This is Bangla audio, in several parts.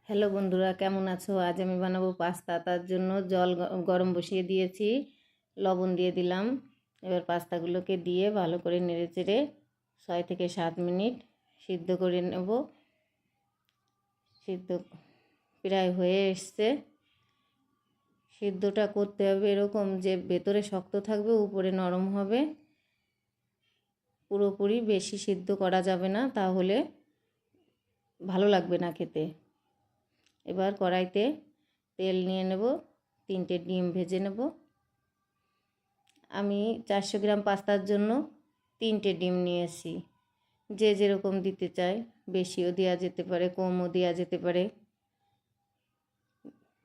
হ্যালো বন্ধুরা, কেমন আছো? আজ আমি বানাবো পাস্তা। তার জন্য জল গরম বসিয়ে দিয়েছি, লবণ দিয়ে দিলাম। এবার পাস্তাগুলোকে দিয়ে ভালো করে নেড়েচেড়ে 6 থেকে 7 মিনিট সিদ্ধ করে নেব। সিদ্ধ প্রায় হয়ে এসছে। সিদ্ধটা করতে হবে এরকম যে ভেতরে শক্ত থাকবে, উপরে নরম হবে। পুরোপুরি বেশি সিদ্ধ করা যাবে না, তাহলে ভালো লাগবে না খেতে। এবার কড়াইতে তেল নিয়ে নেব, 3টে ডিম ভেজে নেব। আমি 400 গ্রাম পাস্তার জন্য 3টে ডিম নিয়েছি। যে যেরকম দিতে চায়, বেশিও দেওয়া যেতে পারে, কমও দেওয়া যেতে পারে।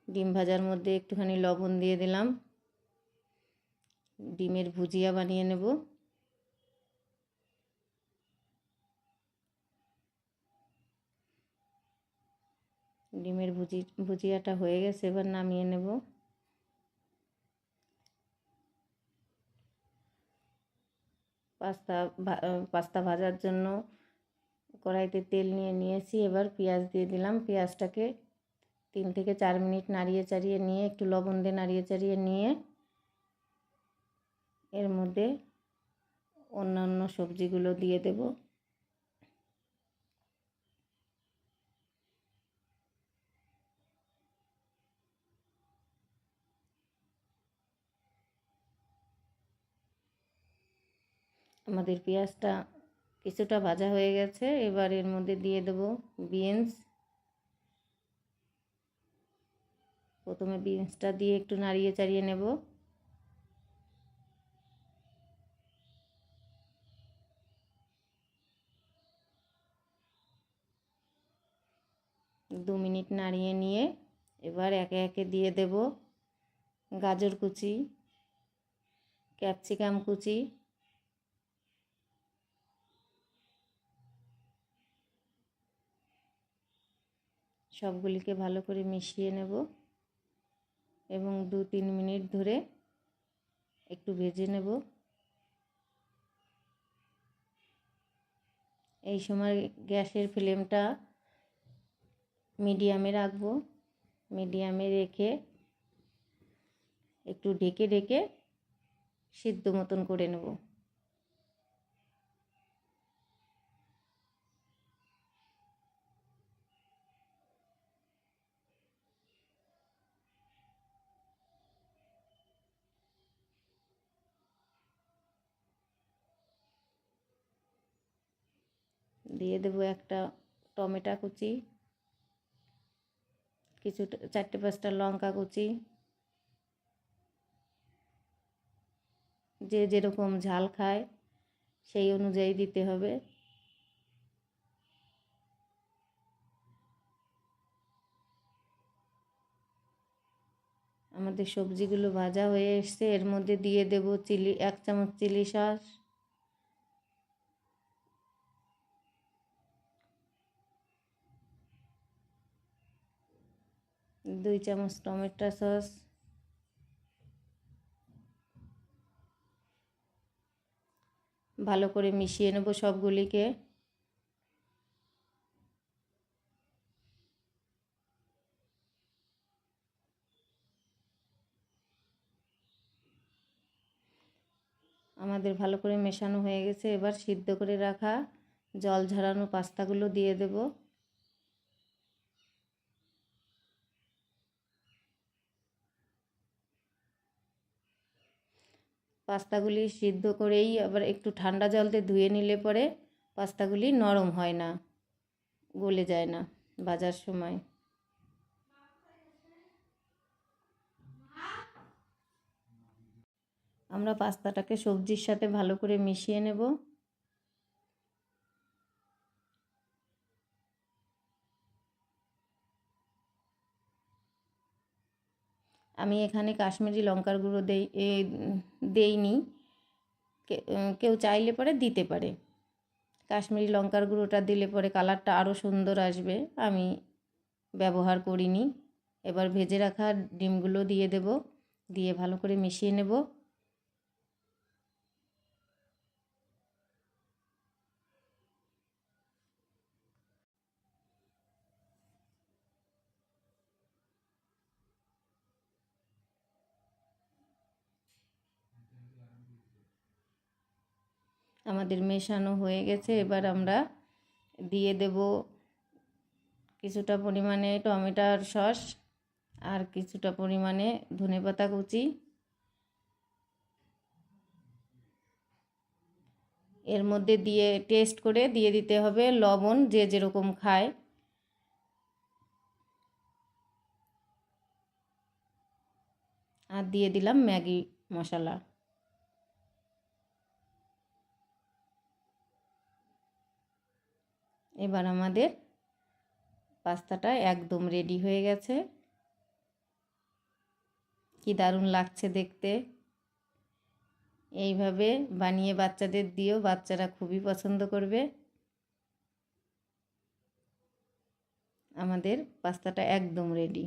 ডিম ভাজার মধ্যে একটুখানি লবণ দিয়ে দিলাম। ডিমের ভুজিয়া বানিয়ে নেব। ডিমের ভুজিয়াটা হয়ে গেছে, এবার নামিয়ে নেব। পাস্তা ভাজার জন্য কড়াইতে তেল নিয়েছি। এবার পেঁয়াজ দিয়ে দিলাম। পেঁয়াজটাকে 3 থেকে 4 মিনিট নাড়িয়ে চাড়িয়ে নিয়ে, একটু লবণ দিয়ে নাড়িয়ে চাড়িয়ে নিয়ে, এর মধ্যে অন্যান্য সবজিগুলো দিয়ে দেব। আমাদের পেঁয়াজটা কিছুটা ভাজা হয়ে গেছে। এবার এর মধ্যে দিয়ে দেব বিনস। প্রথমে বিনসটা দিয়ে একটু নাড়িয়ে চাড়িয়ে নেব। দু মিনিট নাড়িয়ে নিয়ে এবার একে একে দিয়ে দেব গাজর কুচি, ক্যাপসিকাম কুচি, সবগুলিকে ভালো করে মিশিয়ে নেব এবং 2-3 মিনিট ধরে একটু ভেজে নেব। এই সময় গ্যাসের ফ্লেমটা মিডিয়ামে রাখবো। মিডিয়ামে রেখে একটু ঢেকে ঢেকে সিদ্ধ মতন করে নেব। দিয়ে দেব একটা টমেটো কুচি, কিছু 4-5টা লঙ্কা কুচি। যে যেরকম ঝাল খায় সেই অনুযায়ী দিতে হবে। আমাদের সবজিগুলো ভাজা হয়ে এসছে। এর মধ্যে দিয়ে দেব 1 চামচ চিলি সস, 2 চামচ টমেটো সস, ভালো করে মিশিয়ে নেব সবগুলিকে। আমাদের ভালো করে মেশানো হয়ে গেছে। এবার সিদ্ধ করে রাখা জল ঝরানো পাস্তাগুলো দিয়ে দেব। পাস্তাগুলি সিদ্ধ করেই আবার একটু ঠান্ডা জল দিয়ে ধুয়ে নিলে পরে পাস্তাগুলি নরম হয় না, গলে যায় না ভাজার সময়। আমরা পাস্তাটাকে সবজির সাথে ভালো করে মিশিয়ে নেব। আমি এখানে কাশ্মীরি লঙ্কার গুঁড়ো দেইনি। কেউ চাইলে পরে দিতে পারে। কাশ্মীরি লঙ্কার গুঁড়োটা দিলে পরে কালারটা আরও সুন্দর আসবে। আমি ব্যবহার করিনি। এবার ভেজে রাখা ডিমগুলো দিয়ে দেব, দিয়ে ভালো করে মিশিয়ে নেব। আমাদের মেশানো হয়ে গেছে। এবার আমরা দিয়ে দেব কিছুটা পরিমাণে টমেটোর সস আর কিছুটা পরিমাণে ধনেপাতা কুচি। এর মধ্যে দিয়ে টেস্ট করে দিয়ে দিতে হবে লবণ, যে যেরকম খায়। আর দিয়ে দিলাম ম্যাগি মশলা। এবার আমাদের পাস্তাটা একদম রেডি হয়ে গেছে। কি দারুণ লাগছে দেখতে। এইভাবে বানিয়ে বাচ্চাদের দিও, বাচ্চারা খুবই পছন্দ করবে। আমাদের পাস্তাটা একদম রেডি।